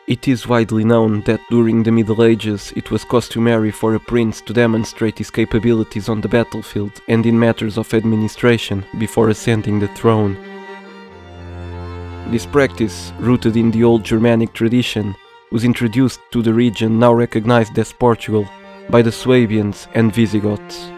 It is widely known that during the Middle Ages it was customary for a prince to demonstrate his capabilities on the battlefield and in matters of administration before ascending the throne. This practice, rooted in the old Germanic tradition, was introduced to the region now recognized as Portugal by the Swabians and Visigoths.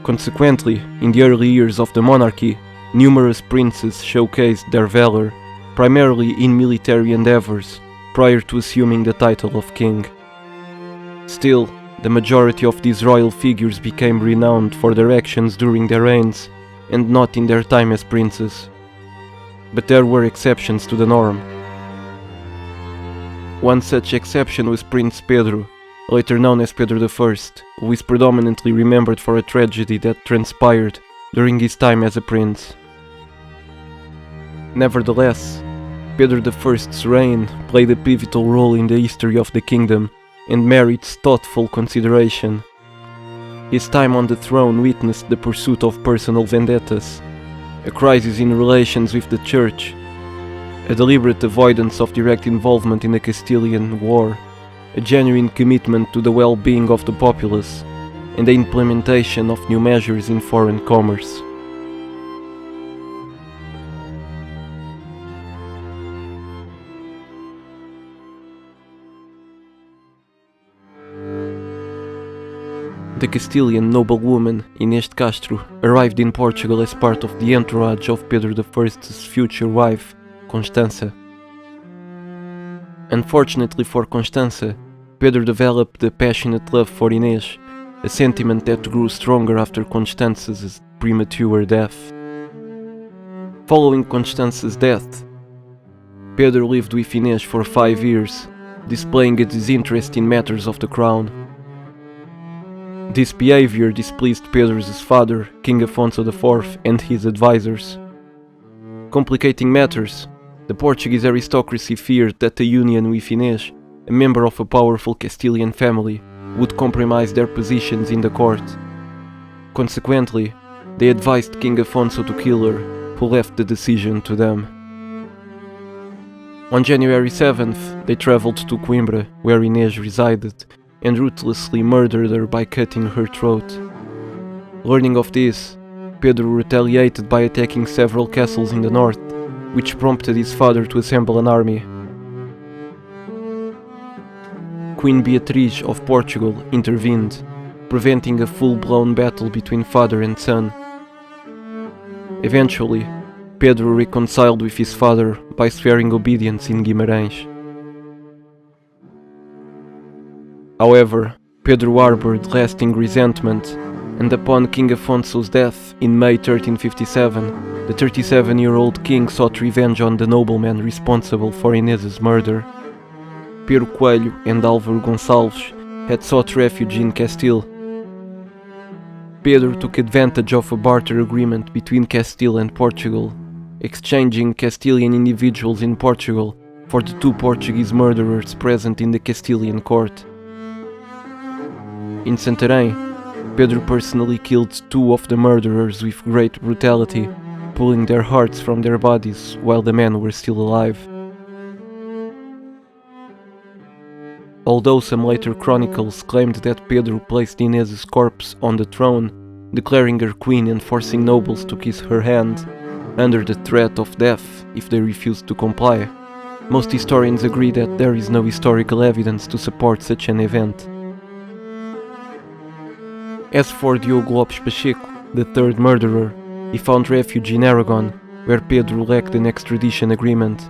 Consequently, in the early years of the monarchy, numerous princes showcased their valor, primarily in military endeavors, prior to assuming the title of king. Still, the majority of these royal figures became renowned for their actions during their reigns, and not in their time as princes. But there were exceptions to the norm. One such exception was Prince Pedro, later known as Pedro I, who is predominantly remembered for a tragedy that transpired during his time as a prince. Nevertheless, Pedro I's reign played a pivotal role in the history of the kingdom and merits thoughtful consideration. His time on the throne witnessed the pursuit of personal vendettas, a crisis in relations with the church, a deliberate avoidance of direct involvement in the Castilian War, a genuine commitment to the well-being of the populace, and the implementation of new measures in foreign commerce. The Castilian noblewoman Inês de Castro arrived in Portugal as part of the entourage of Pedro I's future wife, Constança. Unfortunately for Constança, Pedro developed a passionate love for Inês, a sentiment that grew stronger after Constança's premature death. Following Constança's death, Pedro lived with Inês for 5 years, displaying a disinterest in matters of the crown. This behavior displeased Pedro's father, King Afonso IV, and his advisors. Complicating matters, the Portuguese aristocracy feared that the union with Inês, a member of a powerful Castilian family, would compromise their positions in the court. Consequently, they advised King Afonso to kill her, who left the decision to them. On January 7th, they traveled to Coimbra, where Inês resided, and ruthlessly murdered her by cutting her throat. Learning of this, Pedro retaliated by attacking several castles in the north, which prompted his father to assemble an army. Queen Beatrice of Portugal intervened, preventing a full-blown battle between father and son. Eventually, Pedro reconciled with his father by swearing obedience in Guimarães. However, Pedro harbored lasting resentment, and upon King Afonso's death in May 1357, the 37-year-old king sought revenge on the nobleman responsible for Inês's murder. Pedro Coelho and Álvaro Gonçalves had sought refuge in Castile. Pedro took advantage of a barter agreement between Castile and Portugal, exchanging Castilian individuals in Portugal for the 2 Portuguese murderers present in the Castilian court. In Santarém, Pedro personally killed 2 of the murderers with great brutality, pulling their hearts from their bodies while the men were still alive. Although some later chronicles claimed that Pedro placed Inês's corpse on the throne, declaring her queen and forcing nobles to kiss her hand, under the threat of death if they refused to comply, most historians agree that there is no historical evidence to support such an event. As for Diogo Lopes Pacheco, the 3rd murderer, he found refuge in Aragon, where Pedro lacked an extradition agreement.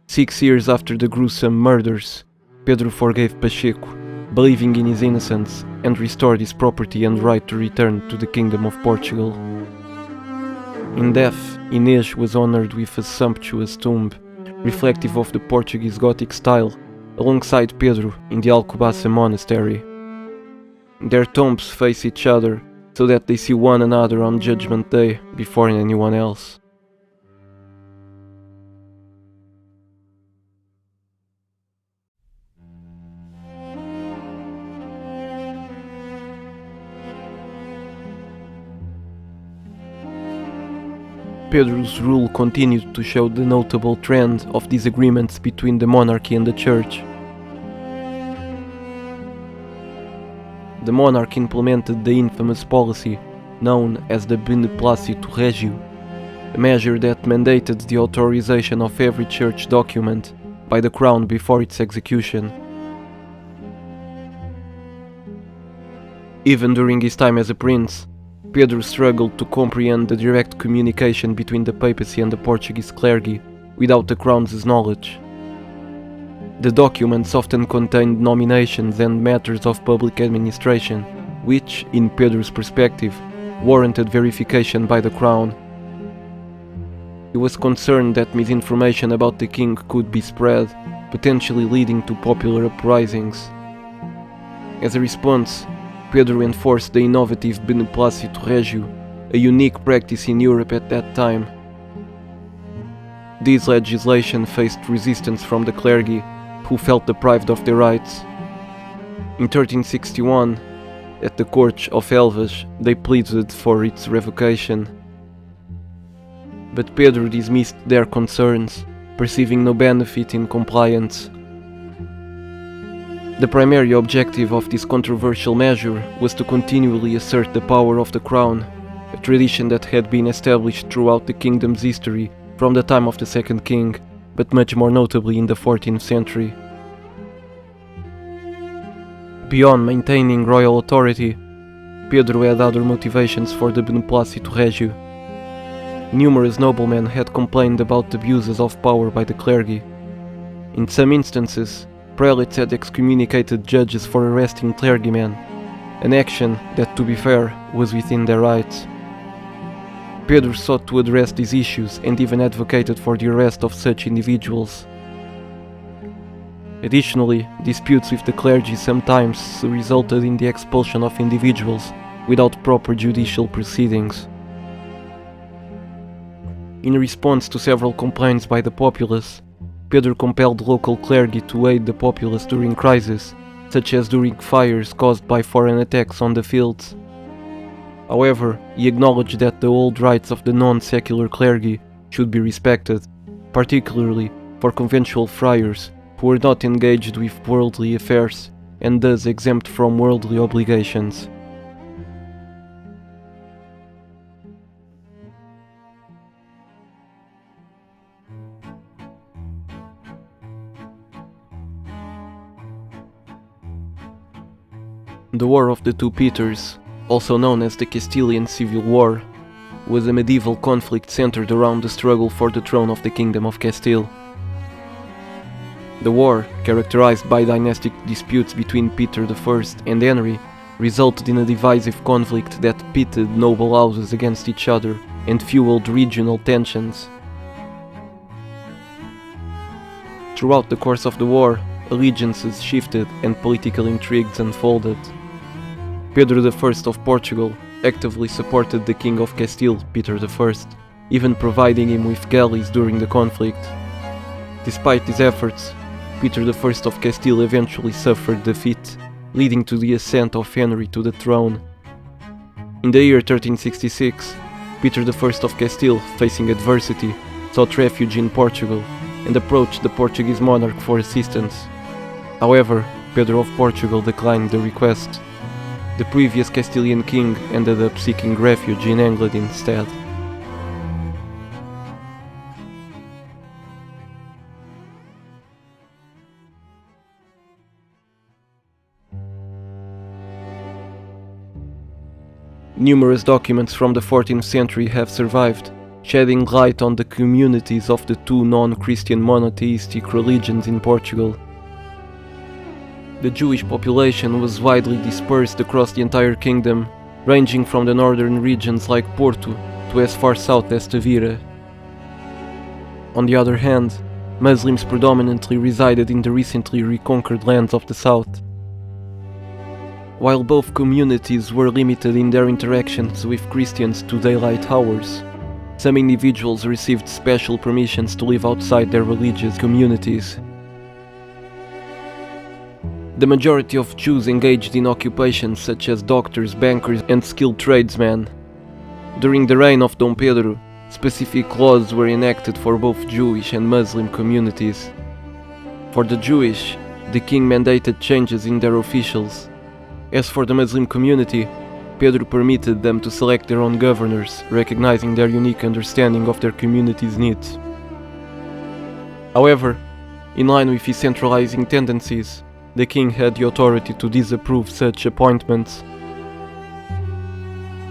6 years after the gruesome murders, Pedro forgave Pacheco, believing in his innocence, and restored his property and right to return to the Kingdom of Portugal. In death, Inês was honored with a sumptuous tomb, reflective of the Portuguese Gothic style, alongside Pedro in the Alcobaça monastery. Their tombs face each other, so that they see one another on Judgment Day before anyone else. Pedro's rule continued to show the notable trend of disagreements between the monarchy and the church. The monarch implemented the infamous policy known as the beneplácito regio, a measure that mandated the authorization of every church document by the crown before its execution. Even during his time as a prince, Pedro struggled to comprehend the direct communication between the papacy and the Portuguese clergy without the crown's knowledge. The documents often contained nominations and matters of public administration, which, in Pedro's perspective, warranted verification by the crown. He was concerned that misinformation about the king could be spread, potentially leading to popular uprisings. As a response, Pedro enforced the innovative beneplácito regio, a unique practice in Europe at that time. This legislation faced resistance from the clergy, who felt deprived of their rights. In 1361, at the court of Elvas, they pleaded for its revocation. But Pedro dismissed their concerns, perceiving no benefit in compliance. The primary objective of this controversial measure was to continually assert the power of the crown, a tradition that had been established throughout the kingdom's history from the time of the second king, but much more notably in the 14th century. Beyond maintaining royal authority, Pedro had other motivations for the beneplácito regio. Numerous noblemen had complained about the abuses of power by the clergy. In some instances, prelates had excommunicated judges for arresting clergymen, an action that, to be fair, was within their rights. Pedro sought to address these issues and even advocated for the arrest of such individuals. Additionally, disputes with the clergy sometimes resulted in the expulsion of individuals without proper judicial proceedings. In response to several complaints by the populace, Pedro compelled local clergy to aid the populace during crises, such as during fires caused by foreign attacks on the fields. However, he acknowledged that the old rights of the non-secular clergy should be respected, particularly for conventual friars who were not engaged with worldly affairs and thus exempt from worldly obligations. The War of the Two Peters, also known as the Castilian Civil War, was a medieval conflict centered around the struggle for the throne of the Kingdom of Castile. The war, characterized by dynastic disputes between Peter I and Henry, resulted in a divisive conflict that pitted noble houses against each other and fueled regional tensions. Throughout the course of the war, allegiances shifted and political intrigues unfolded. Pedro I of Portugal actively supported the King of Castile, Peter I, even providing him with galleys during the conflict. Despite these efforts, Peter I of Castile eventually suffered defeat, leading to the ascent of Henry to the throne. In the year 1366, Peter I of Castile, facing adversity, sought refuge in Portugal and approached the Portuguese monarch for assistance. However, Pedro of Portugal declined the request. The previous Castilian king ended up seeking refuge in England instead. Numerous documents from the 14th century have survived, shedding light on the communities of the two non-Christian monotheistic religions in Portugal. The Jewish population was widely dispersed across the entire kingdom, ranging from the northern regions like Porto to as far south as Tavira. On the other hand, Muslims predominantly resided in the recently reconquered lands of the south. While both communities were limited in their interactions with Christians to daylight hours, some individuals received special permissions to live outside their religious communities. The majority of Jews engaged in occupations such as doctors, bankers, and skilled tradesmen. During the reign of Dom Pedro, Specific laws were enacted for both Jewish and Muslim communities. For the Jewish, the king mandated changes in their officials. As for the Muslim community, Pedro permitted them to select their own governors, recognizing their unique understanding of their community's needs. However, in line with his centralizing tendencies, the king had the authority to disapprove such appointments.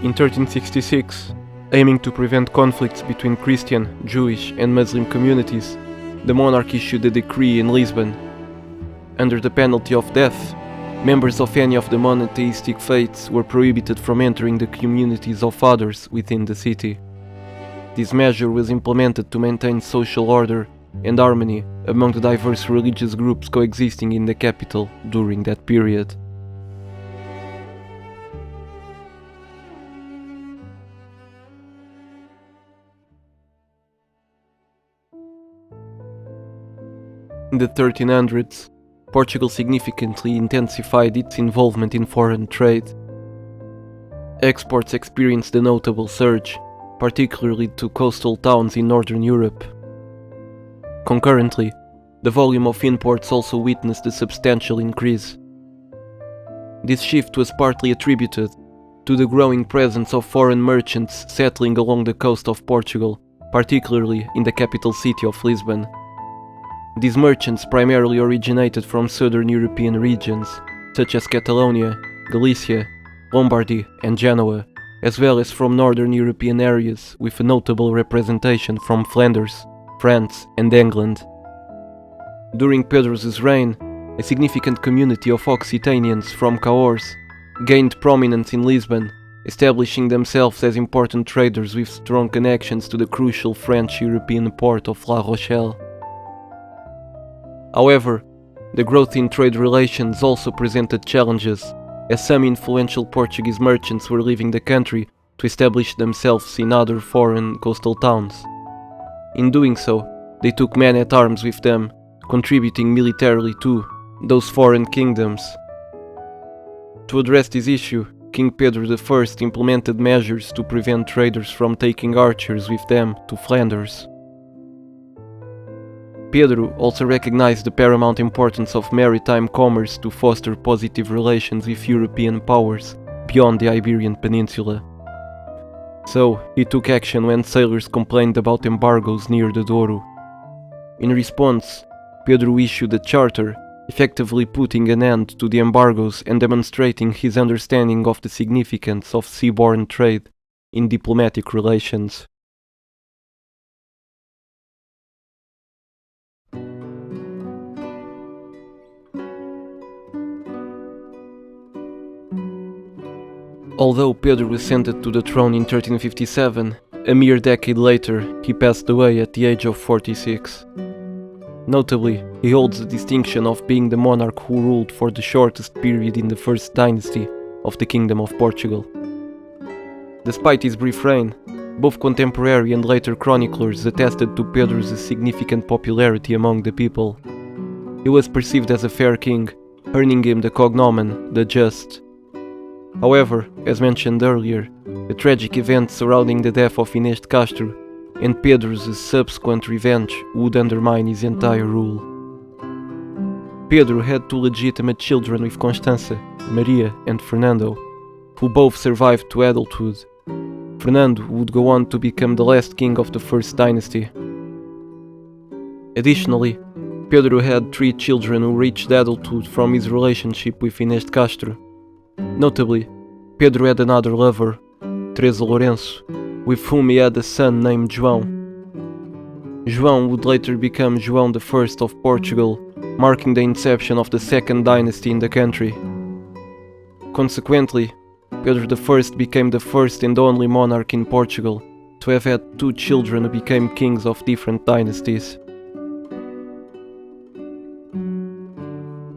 In 1366, aiming to prevent conflicts between Christian, Jewish and Muslim communities, the monarch issued a decree in Lisbon. Under the penalty of death, members of any of the monotheistic faiths were prohibited from entering the communities of others within the city. This measure was implemented to maintain social order and harmony among the diverse religious groups coexisting in the capital during that period. In the 1300s, Portugal significantly intensified its involvement in foreign trade. Exports experienced a notable surge, particularly to coastal towns in Northern Europe. Concurrently, the volume of imports also witnessed a substantial increase. This shift was partly attributed to the growing presence of foreign merchants settling along the coast of Portugal, particularly in the capital city of Lisbon. These merchants primarily originated from southern European regions, such as Catalonia, Galicia, Lombardy and Genoa, as well as from northern European areas with a notable representation from Flanders, France and England. During Pedro's reign, a significant community of Occitanians from Cahors gained prominence in Lisbon, establishing themselves as important traders with strong connections to the crucial French European port of La Rochelle. However, the growth in trade relations also presented challenges, as some influential Portuguese merchants were leaving the country to establish themselves in other foreign coastal towns. In doing so, they took men at arms with them, contributing militarily to those foreign kingdoms. To address this issue, King Pedro I implemented measures to prevent traders from taking archers with them to Flanders. Pedro also recognized the paramount importance of maritime commerce to foster positive relations with European powers beyond the Iberian Peninsula. So, he took action when sailors complained about embargoes near the Douro. In response, Pedro issued a charter, effectively putting an end to the embargoes and demonstrating his understanding of the significance of seaborne trade in diplomatic relations. Although Pedro ascended to the throne in 1357, a mere decade later he passed away at the age of 46. Notably, he holds the distinction of being the monarch who ruled for the shortest period in the first dynasty of the Kingdom of Portugal. Despite his brief reign, both contemporary and later chroniclers attested to Pedro's significant popularity among the people. He was perceived as a fair king, earning him the cognomen the Just. However, as mentioned earlier, the tragic events surrounding the death of Inês de Castro and Pedro's subsequent revenge would undermine his entire rule. Pedro had two legitimate children with Constança, Maria and Fernando, who both survived to adulthood. Fernando would go on to become the last king of the first dynasty. Additionally, Pedro had three children who reached adulthood from his relationship with Inês de Castro. Notably, Pedro had another lover, Teresa Lourenço, with whom he had a son named João. João would later become João I of Portugal, marking the inception of the second dynasty in the country. Consequently, Pedro I became the first and only monarch in Portugal to have had two children who became kings of different dynasties.